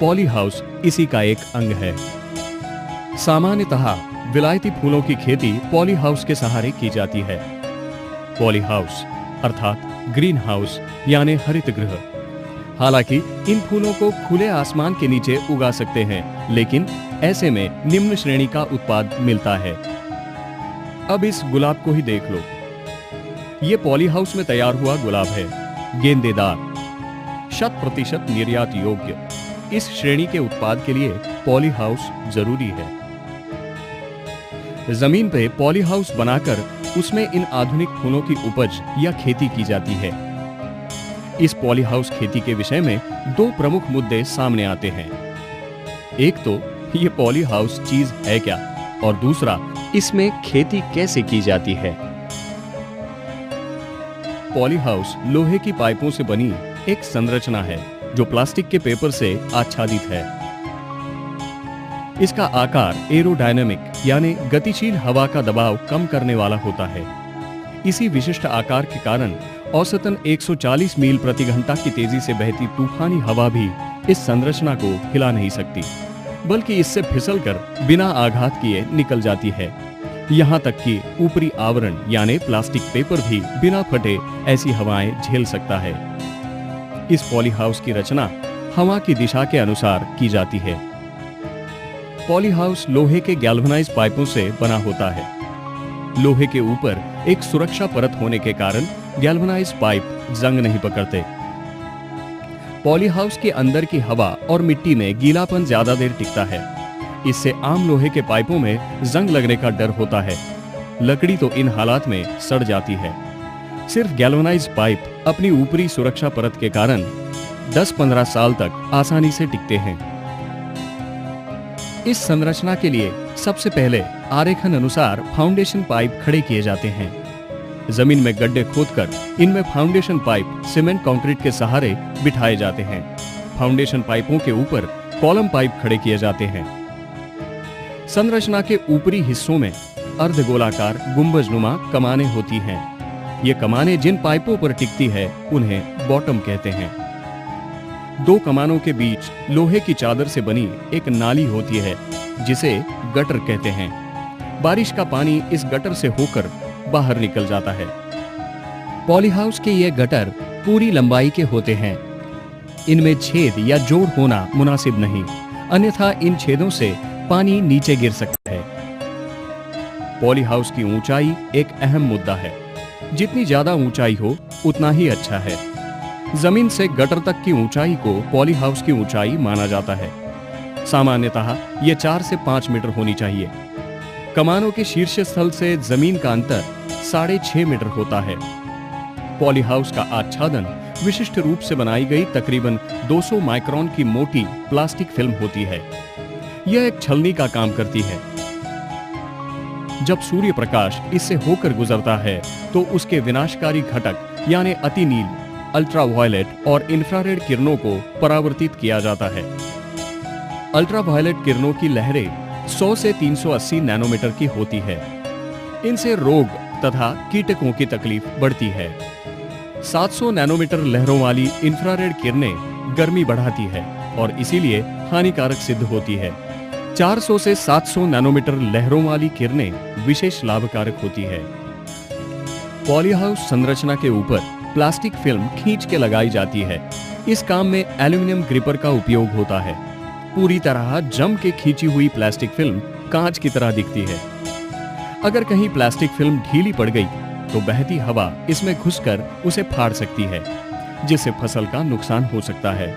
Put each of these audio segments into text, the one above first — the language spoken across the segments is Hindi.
पॉली हाउस इसी का एक अंग है। सामान्यतः विलायती फूलों की खेती पॉली हाउस के सहारे की जाती है। पॉली हाउस अर्थात ग्रीन हाउस यानी हरित गृह। हालांकि इन फूलों को खुले आसमान के नीचे उगा सकते हैं, लेकिन ऐसे में निम्न श्रेणी का उत्पाद मिलता है। अब इस गुलाब को ही देख लो। ये पॉली हाउस में तैयार हुआ गुलाब है, गेंदेदार, 100% निर्यात योग्य। इस श्रेणी के उत्पाद के लिए पॉली हाउस जरूरी है। जमीन पे पॉली हाउस बनाकर उसमें इन आधुनिक फूलों की उपज या खेती की जाती है। इस पॉली हाउस खेती के विषय में दो प्रमुख मुद्दे सामने आते हैं। एक तो ये पॉली हाउस चीज है क्या, और दूसरा इसमें खेती कैसे की जाती है। पॉली हाउस लोहे की पाइपों से बनी एक संरचना है जो प्लास्टिक के पेपर से आच्छादित है। इसका आकार एरोडायनामिक यानी गतिशील हवा का दबाव कम करने वाला होता है। इसी विशिष्ट आकार के कारण औसतन 140 मील प्रति घंटा की तेजी से बहती तूफानी हवा भी इस संरचना को हिला नहीं सकती, बल्कि इससे फिसलकर बिना आघात किए निकल जाती है। यहाँ तक कि ऊपरी आवरण यानी प्लास्टिक पेपर भी बिना फटे ऐसी हवाएं झेल सकता है। इस पॉली हाउस की रचना हवा की दिशा के अनुसार की जाती है। पॉली हाउस लोहे के गैल्वेनाइज्ड पाइपों से बना होता है। लोहे के ऊपर एक सुरक्षा परत होने के कारण गैल्वेनाइज्ड पाइप जंग नहीं पकड़ते। पॉली हाउस के अंदर की हवा और मिट्टी में गीलापन ज्यादा देर टिकता है। इससे आम लोहे के पाइपों में जंग लगने का डर होता है। लकड़ी तो इन हालात में सड़ जाती है। सिर्फ गैल्वेनाइज्ड पाइप अपनी ऊपरी सुरक्षा परत के कारण 10-15 साल तक आसानी से टिकते हैं। इस संरचना के लिए सबसे पहले आरेखन अनुसार फाउंडेशन पाइप खड़े किए जाते हैं। जमीन में गड्ढे खोदकर इनमें फाउंडेशन पाइप सीमेंट कंक्रीट के सहारे बिठाए जाते हैं। फाउंडेशन पाइपों के ऊपर कॉलम पाइप खड़े किए जाते हैं। संरचना के ऊपरी हिस्सों में अर्धगोलाकार गुंबजनुमा कमानें होती हैं। ये कमानें जिन पाइपों पर टिकती है उन्हें बॉटम कहते हैं। दो कमानों के बीच लोहे की चादर से बनी एक नाली होती है जिसे गटर कहते हैं। बारिश का पानी इस गटर से होकर बाहर निकल जाता है। पॉली हाउस के ये गटर पूरी लंबाई के होते हैं। इनमें छेद या जोड़ होना मुनासिब नहीं, अन्यथा इन छेदों से पानी नीचे गिर सकता है। पॉली हाउस की ऊंचाई एक अहम मुद्दा है। जितनी ज्यादा ऊंचाई हो उतना ही अच्छा है। जमीन से गटर तक की ऊंचाई को पॉली हाउस की ऊंचाई माना जाता है। सामान्यतः यह 4 से 5 मीटर होनी चाहिए। कमानों के शीर्ष स्थल से जमीन का अंतर 6.5 मीटर होता है। पॉली हाउस का आच्छादन विशिष्ट रूप से बनाई गई तकरीबन 200 माइक्रोन की मोटी प्लास्टिक फिल्म होती है। यह एक छलनी का काम करती है। जब सूर्य प्रकाश इससे होकर गुजरता है तो उसके विनाशकारी घटक यानी अतिनील, अल्ट्रावायलेट और इंफ्रारेड किरणों को परावर्तित किया जाता है। अल्ट्रावायलेट किरणों की लहरें 100 से 380 नैनोमीटर की होती है। इनसे रोग तथा कीटकों की तकलीफ बढ़ती है। 700 नैनोमीटर लहरों वाली इंफ्रारेड किरणें गर्मी बढ़ाती है और इसीलिए हानिकारक सिद्ध होती है। 400 से 700 नैनोमीटर लहरों वाली किरणें विशेष लाभकारक होती है। पॉली हाउस संरचना के ऊपर प्लास्टिक फिल्म खींच के लगाई जाती है। इस काम में एल्यूमिनियम ग्रिपर का उपयोग होता है। पूरी तरह जम के खींची हुई प्लास्टिक फिल्म कांच की तरह दिखती है। अगर कहीं प्लास्टिक फिल्म ढीली पड़ गई तो बहती हवा इसमें घुसकर उसे फाड़ सकती है, जिससे फसल का नुकसान हो सकता है।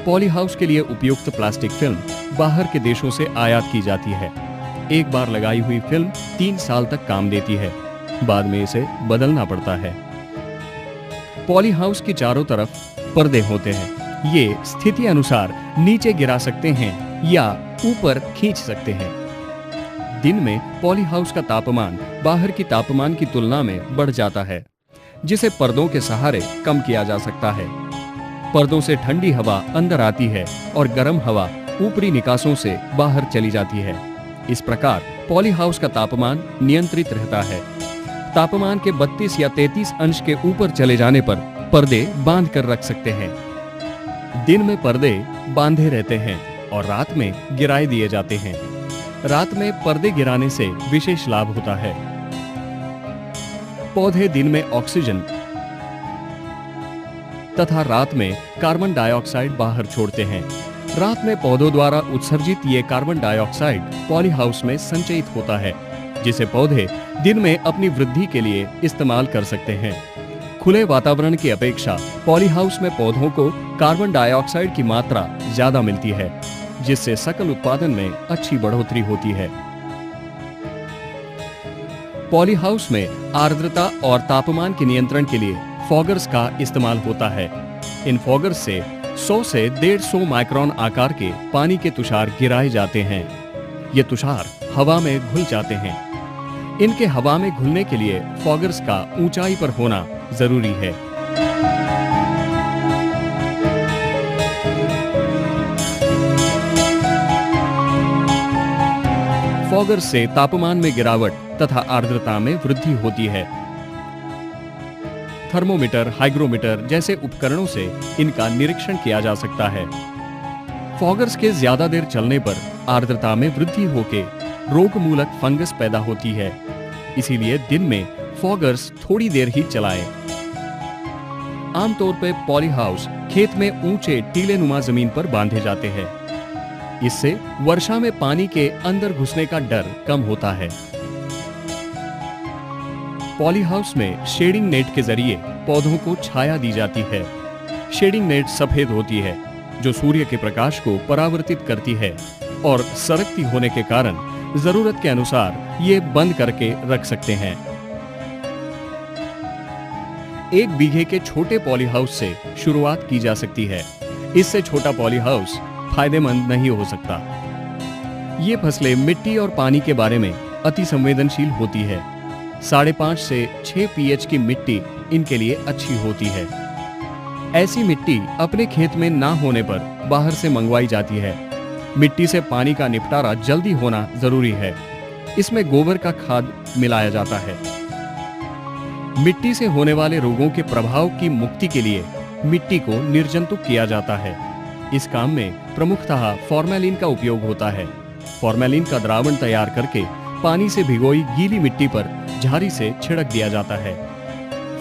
पॉली हाउस के लिए उपयुक्त प्लास्टिक फिल्म बाहर के देशों से आयात की जाती है। एक बार लगाई हुई फिल्म 3 साल तक काम देती है, बाद में इसे बदलना पड़ता है। पॉली हाउस के चारों तरफ पर्दे होते हैं। ये स्थिति अनुसार नीचे गिरा सकते हैं या ऊपर खींच सकते हैं। दिन में पॉली हाउस का तापमान बाहर की तापमान की तुलना में बढ़ जाता है, जिसे पर्दों के सहारे कम किया जा सकता है। पर्दों से ठंडी हवा अंदर आती है और गर्म हवा ऊपरी निकासों से बाहर चली जाती है। इस प्रकार पॉली हाउस का तापमान नियंत्रित रहता है। तापमान के 32 या 33 अंश के ऊपर चले जाने पर पर्दे बांध कर रख सकते हैं। दिन में पर्दे बांधे रहते हैं और रात में गिराए दिए जाते हैं। रात में पर्दे गिराने से विशेष लाभ होता है। पौधे दिन में ऑक्सीजन तथा रात में कार्बन डाइऑक्साइड बाहर छोड़ते हैं। रात में पौधों द्वारा उत्सर्जित ये कार्बन डाइऑक्साइड पॉलीहाउस में संचयित होता है, जिसे पौधे दिन में अपनी वृद्धि के लिए इस्तेमाल कर सकते हैं। खुले वातावरण की अपेक्षा पॉलीहाउस में पौधों को कार्बन डाइऑक्साइड की मात्रा ज्यादा मिलती है, जिससे सकल उत्पादन में अच्छी बढ़ोतरी होती है। पॉलीहाउस में आर्द्रता और तापमान के नियंत्रण के लिए फॉगर्स का इस्तेमाल होता है। इन फॉगर्स से 100 से 150 माइक्रोन आकार के पानी के तुषार गिराए जाते हैं। ये तुषार हवा में घुल जाते हैं। इनके हवा में घुलने के लिए फॉगर्स का ऊंचाई पर होना जरूरी है। फॉगर्स से तापमान में गिरावट तथा आर्द्रता में वृद्धि होती है। थर्मोमीटर, हाइग्रोमीटर जैसे उपकरणों से इनका निरीक्षण किया जा सकता है। फॉगर्स के ज्यादा देर चलने पर आर्द्रता में वृद्धि होकर रोगमूलक फंगस पैदा होती है। इसीलिए दिन में फॉगर्स थोड़ी देर ही चलाएं। आमतौर पर पॉलीहाउस खेत में ऊंचे टीलेनुमा जमीन पर बांधे जाते हैं। इससे वर्षा में पानी के अंदर घुसने का डर कम होता है। पॉलीहाउस में शेडिंग नेट के जरिए पौधों को छाया दी जाती है। शेडिंग नेट सफेद होती है, जो सूर्य के प्रकाश को परावर्तित करती है और सरकती होने के कारण जरूरत के अनुसार ये बंद करके रख सकते हैं। 1 बीघे के छोटे पॉलीहाउस से शुरुआत की जा सकती है। इससे छोटा पॉलीहाउस फायदेमंद नहीं हो सकता। ये फसलें मिट्टी और पानी के बारे में अति संवेदनशील होती है। 5.5 से 6 pH की मिट्टी इनके लिए अच्छी होती है। ऐसी मिट्टी अपने खेत में ना होने पर बाहर से मंगवाई जाती है। मिट्टी से पानी का निपटारा जल्दी होना जरूरी है। इसमें गोबर का खाद मिलाया जाता है। मिट्टी से होने वाले रोगों के प्रभाव की मुक्ति के लिए मिट्टी को निर्जंतुक किया जाता है। इस काम में प्रमुखतः फॉर्मेलिन का उपयोग होता है। फॉर्मेलिन का द्रावण तैयार करके पानी से भिगोई गीली मिट्टी पर झाड़ी से छिड़क दिया जाता है।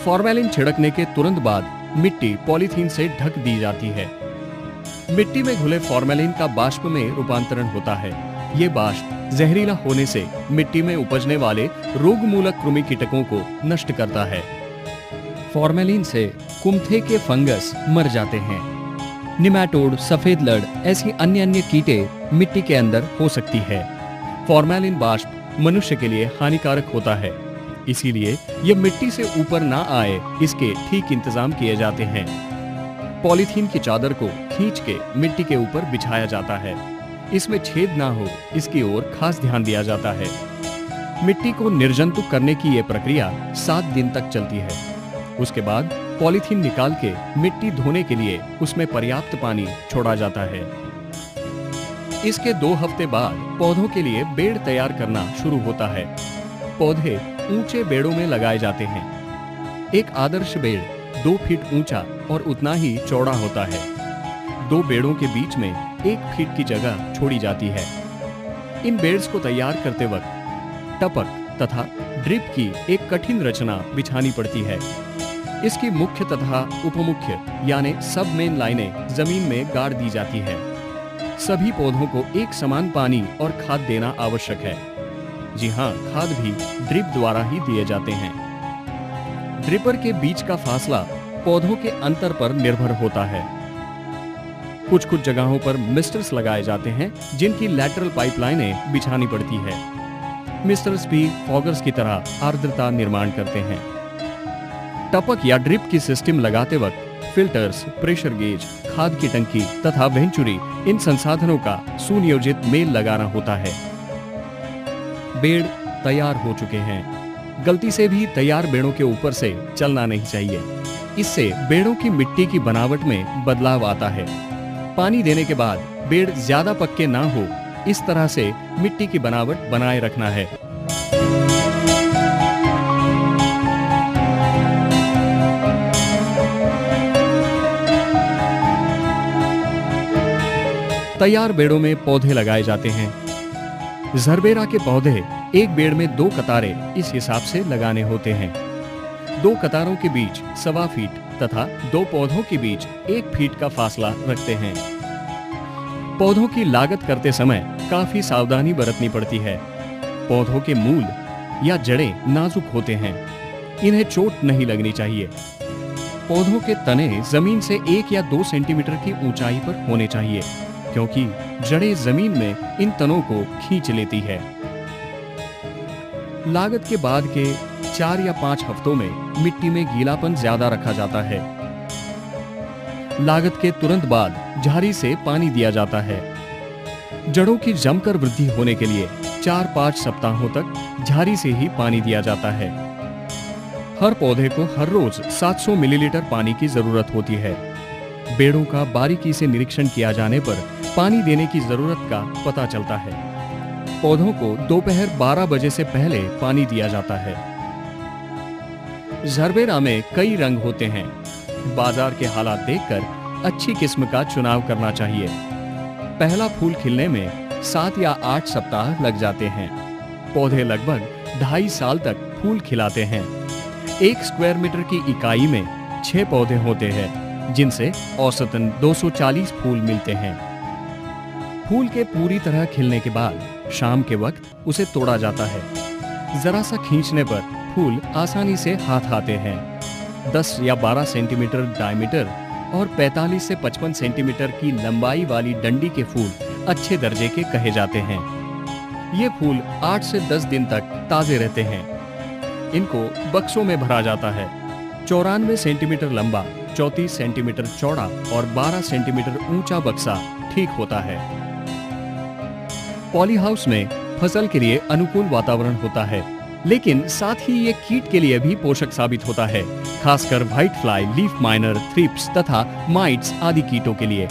फॉर्मेलिन छिड़कने के तुरंत बाद मिट्टी पॉलीथीन से ढक दी जाती है। मिट्टी में घुले फॉर्मेलिन का बाष्प में रूपांतरण होता है। ये बाष्प जहरीला होने से मिट्टी में उपजने वाले रोगमूलक कृमि कीटकों को नष्ट करता है। फॉर्मेलिन से कुम्थे के फंगस मर जाते हैं। निमैटोड, सफेद लड़ ऐसी अन्य कीटे मिट्टी के अंदर हो सकती है। फॉर्मेलिन बाष्प मनुष्य के लिए हानिकारक होता है, इसीलिए यह मिट्टी से ऊपर ना आए इसके ठीक इंतजाम किए जाते हैं। पॉलीथीन की चादर को खींच के मिट्टी के ऊपर बिछाया जाता है। इसमें छेद ना हो इसकी ओर खास ध्यान दिया जाता है। मिट्टी को निर्जंतुक करने की यह प्रक्रिया 7 दिन तक चलती है। उसके बाद पॉलीथीन निकाल के मिट्टी धोने के लिए उसमें पर्याप्त पानी छोड़ा जाता है। इसके 2 हफ्ते बाद पौधों के लिए बेड़ तैयार करना शुरू होता है। पौधे ऊंचे बेड़ों में लगाए जाते हैं। एक आदर्श बेड़ 2 फीट ऊंचा और उतना ही चौड़ा होता है। 2 बेड़ों के बीच में 1 फीट की जगह छोड़ी जाती है। इन बेड्स को तैयार करते वक्त टपक तथा ड्रिप की एक कठिन रचना बिछानी पड़ती है। इसकी मुख्य तथा उपमुख्य यानी सब मेन लाइनें जमीन में गाड़ दी जाती है। सभी पौधों को एक समान पानी और खाद देना आवश्यक है। जी हाँ, खाद भी ड्रिप द्वारा ही दिए जाते हैं। ड्रिपर के बीच का फासला पौधों के अंतर पर निर्भर होता है। कुछ जगहों पर मिस्टर्स लगाए जाते हैं, जिनकी लैटरल पाइपलाइनें बिछानी पड़ती है। मिस्टर्स भी फॉगर्स की तरह आर्द्रता निर्माण करते हैं। टपक या ड्रिप की सिस्टम लगाते वक्त फिल्टर्स, प्रेशर गेज, खाद की टंकी तथा वेंचुरी इन संसाधनों का सुनियोजित मेल लगाना होता है। बेड़ तैयार हो चुके हैं। गलती से भी तैयार बेड़ों के ऊपर से चलना नहीं चाहिए। इससे बेड़ों की मिट्टी की बनावट में बदलाव आता है। पानी देने के बाद बेड़ ज्यादा पक्के ना हो, इस तरह से मिट्टी की बनावट बनाए रखना है। तैयार बेड़ों में पौधे लगाए जाते हैं। जरबेरा के पौधे एक बेड़ में 2 कतारें इस हिसाब से लगाने होते हैं। 2 कतारों के बीच 1.25 फीट तथा 2 पौधों के बीच 1 फीट का फासला रखते हैं। पौधों की लागत करते समय काफी सावधानी बरतनी पड़ती है। पौधों के मूल या जड़ें नाजुक होते हैं, इन्हें चोट नहीं लगनी चाहिए। पौधों के तने जमीन से 1 या 2 सेंटीमीटर की ऊंचाई पर होने चाहिए, क्योंकि जड़ें जमीन में इन तनों को खींच लेती है। लागत के बाद के 4 या 5 हफ्तों में मिट्टी में गीलापन ज्यादा रखा जाता है। लागत के तुरंत बाद झाड़ी से पानी दिया जाता है। जड़ों की जमकर वृद्धि होने के लिए 4-5 सप्ताहों तक झाड़ी से ही पानी दिया जाता है। हर पौधे को हर रोज 700 मिलीलीटर पानी की जरूरत होती है। बेड़ों का बारीकी से निरीक्षण किया जाने पर पानी देने की जरूरत का पता चलता है। पौधों को दोपहर 12 बजे से पहले पानी दिया जाता है। जरबेरा में कई रंग होते हैं। बाजार के हालात देखकर अच्छी किस्म का चुनाव करना चाहिए। पहला फूल खिलने में 7 या 8 सप्ताह लग जाते हैं। पौधे लगभग 2.5 साल तक फूल खिलाते हैं। 1 स्क्वायर मीटर की इकाई में 6 पौधे होते हैं, जिनसे औसतन 240 फूल मिलते हैं। फूल के पूरी तरह खिलने के बाद शाम के वक्त उसे तोड़ा जाता है। जरा सा खींचने पर फूल आसानी से हाथ आते हैं। 10 या 12 सेंटीमीटर डायमीटर और 45 से 55 सेंटीमीटर की लंबाई वाली डंडी के फूल अच्छे दर्जे के कहे जाते हैं। ये फूल 8 से 10 दिन तक ताजे रहते हैं। इनको बक्सों में भरा जाता है। 94 सेंटीमीटर लंबा, 34 सेंटीमीटर चौड़ा और 12 सेंटीमीटर ऊंचा बक्सा ठीक होता है। पॉली हाउस में फसल के लिए अनुकूल वातावरण होता है, लेकिन साथ ही ये कीट के लिए भी पोषक साबित होता है, खासकर white fly, leaf miner, thrips तथा माइट्स आदि कीटों के लिए।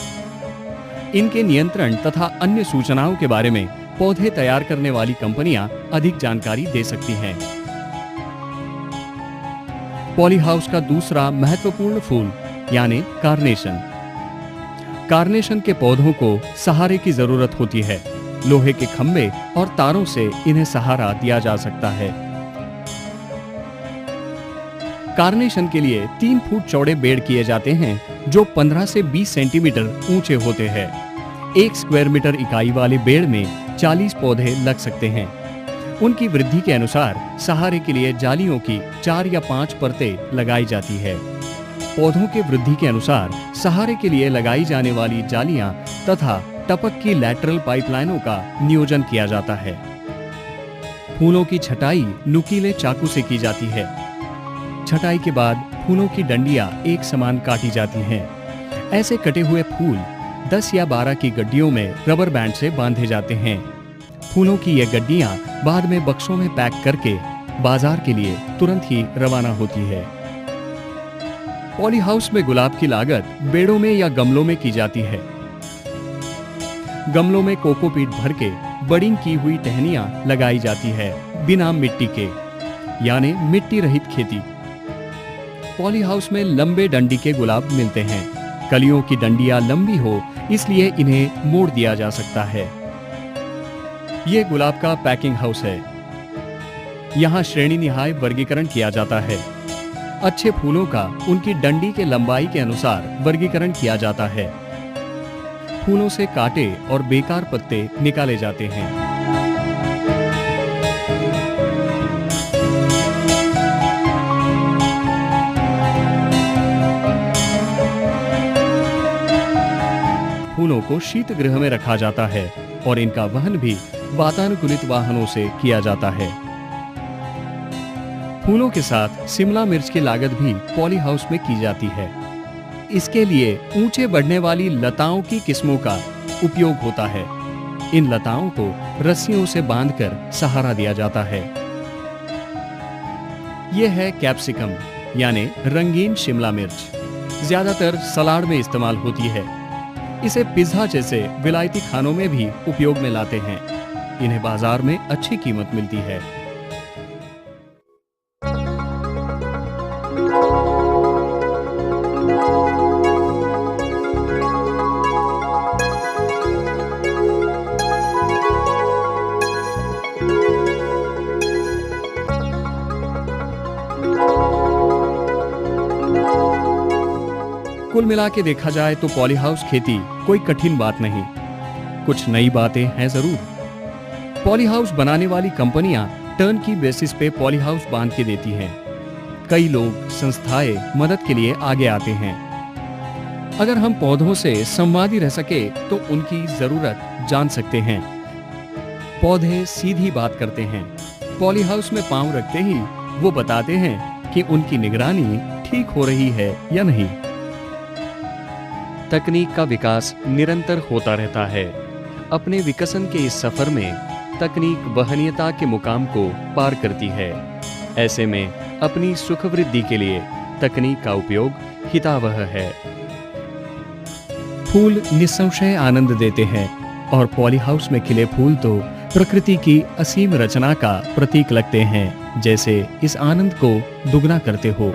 इनके नियंत्रण तथा अन्य सूचनाओं के बारे में पौधे तैयार करने वाली कंपनियां अधिक जानकारी दे सकती हैं। पॉली हाउस का दूसरा महत्वपूर्ण फूल यानी कार्नेशन। कार्नेशन के पौधों को सहारे की जरूरत होती है। लोहे के खंभे और तारों से इन्हें सहारा दिया जा सकता है। कार्नेशन के लिए 3 फुट चौड़े बेड़ किए जाते हैं, जो 15 से 20 सेंटीमीटर ऊंचे होते हैं। 1 स्क्वायर मीटर इकाई वाले बेड़ में 40 पौधे लग सकते हैं। उनकी वृद्धि के अनुसार सहारे के लिए जालियों की 4 या 5 परतें लगाई जाती है। पौधों के वृद्धि के अनुसार सहारे के लिए लगाई जाने वाली जालियां तथा टपक की लैटरल पाइपलाइनों का नियोजन किया जाता है। फूलों की छटाई नुकीले चाकू से की जाती है। छटाई के बाद फूलों की डंडियां एक समान काटी जाती हैं। ऐसे कटे हुए फूल 10 या 12 की गड्डियों में रबर बैंड से बांधे जाते हैं। फूलों की ये गड्डियां बाद में बक्सों में पैक करके बाजार के लिए तुरंत ही रवाना होती है। पॉली हाउस में गुलाब की लागत बेड़ों में या गमलों में की जाती है। गमलों में कोकोपीट भर के बडिंग की हुई टहनियां लगाई जाती है, बिना मिट्टी के, यानी मिट्टी रहित खेती। पॉली हाउस में लंबे डंडी के गुलाब मिलते हैं। कलियों की डंडियां लंबी हो, इसलिए इन्हें मोड़ दिया जा सकता है। ये गुलाब का पैकिंग हाउस है। यहाँ श्रेणी निहाय वर्गीकरण किया जाता है। अच्छे फूलों का उनकी डंडी के लंबाई के अनुसार वर्गीकरण किया जाता है। फूलों से काटे और बेकार पत्ते निकाले जाते हैं। फूलों को शीतगृह में रखा जाता है और इनका वहन भी वातानुकूलित वाहनों से किया जाता है। फूलों के साथ शिमला मिर्च की लागत भी पॉली हाउस में की जाती है। इसके लिए ऊंचे बढ़ने वाली लताओं की किस्मों का उपयोग होता है। इन लताओं को रस्सियों से बांधकर सहारा दिया जाता है। यह है कैप्सिकम यानी रंगीन शिमला मिर्च। ज्यादातर सलाद में इस्तेमाल होती है। इसे पिज्जा जैसे विलायती खानों में भी उपयोग में लाते हैं। इन्हें बाजार में अच्छी कीमत मिलती है। कुल मिला के देखा जाए तो पॉली हाउस खेती कोई कठिन बात नहीं, कुछ नई बातें हैं जरूर। पॉली हाउस बनाने वाली कंपनियां टर्न की बेसिस पे पॉली हाउस बांध के देती हैं। कई लोग, संस्थाएं मदद के लिए आगे आते हैं। अगर हम पौधों से संवादी रह सके तो उनकी जरूरत जान सकते हैं। पौधे सीधी बात करते हैं। पॉली हाउस में पांव रखते ही वो बताते हैं कि उनकी निगरानी ठीक हो रही है या नहीं। तकनीक का विकास निरंतर होता रहता है। अपने विकसन के इस सफर में तकनीक वहनीयता के मुकाम को पार करती है। ऐसे में अपनी सुख वृद्धि के लिए तकनीक का उपयोग हितावह है। फूल निसंशय आनंद देते हैं और पॉली हाउस में खिले फूल तो प्रकृति की असीम रचना का प्रतीक लगते हैं, जैसे इस आनंद को दुगना करते हो।